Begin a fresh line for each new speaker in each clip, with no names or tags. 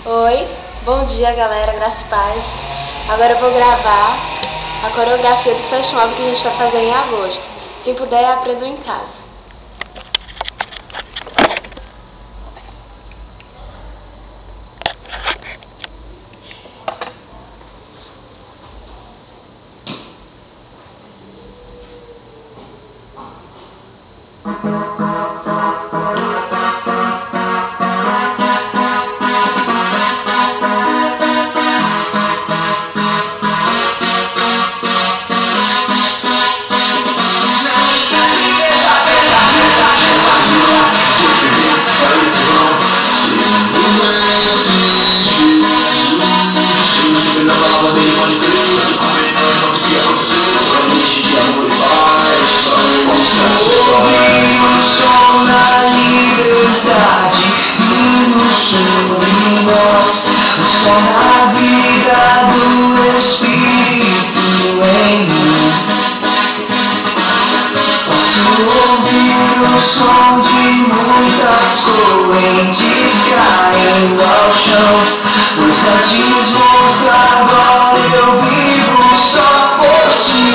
Oi, bom dia galera, graça e paz. Agora eu vou gravar a coreografia do Flash Mob que a gente vai fazer em agosto. Quem puder, aprenda em casa.
Só na vida do Espírito em mim posso ouvir o som de muitas correntes caindo ao chão. Pois antes morto, agora eu vivo só por ti.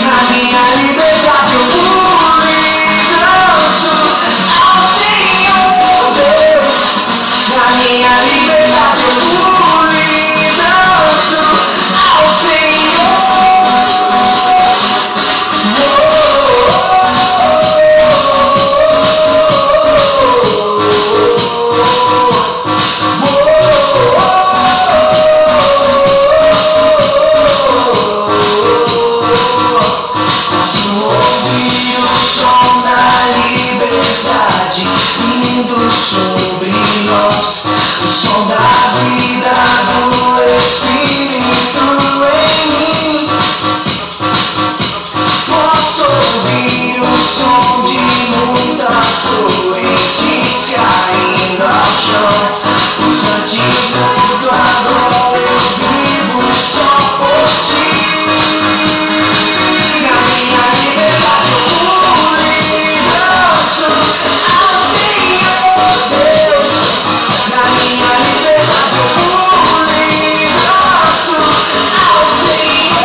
Na minha liberdade eu pulo e danço ao Senhor Deus. Na minha liberdade eu pulo e danço ao Senhor. Posso ouvir o som da liberdade vindo sobre nós. O som da vida do Espírito em mim. Posso ouvir o som de muitas correntes caindo ao chão. Os antigos agora eu vivo só por ti. Na minha liberdade eu pulo e danço ao Senhor Deus. Na minha liberdade eu pulo e danço ao Senhor.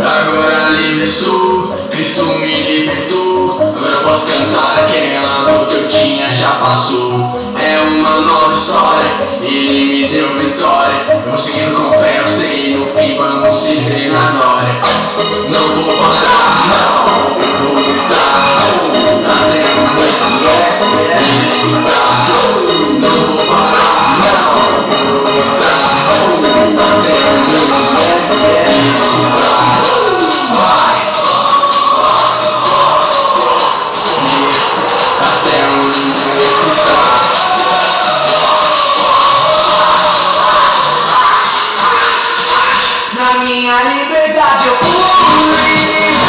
Agora livre sou, Cristo me libertou. Agora eu posso cantar aquela dor que eu tinha, já passou. É uma nova história, Ele me deu vitória. Eu vou seguindo com fé, eu sei, no fim vamos se ver na glória. Não vou parar, não, eu vou gritar até o meu me escutar. Não vou parar, não, eu vou gritar até o meu me escutar.
Na minha liberdade eu pulo e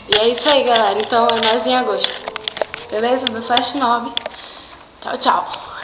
E é isso aí, galera. Então é nós em agosto. Beleza? Do Flash 9. Tchau, tchau.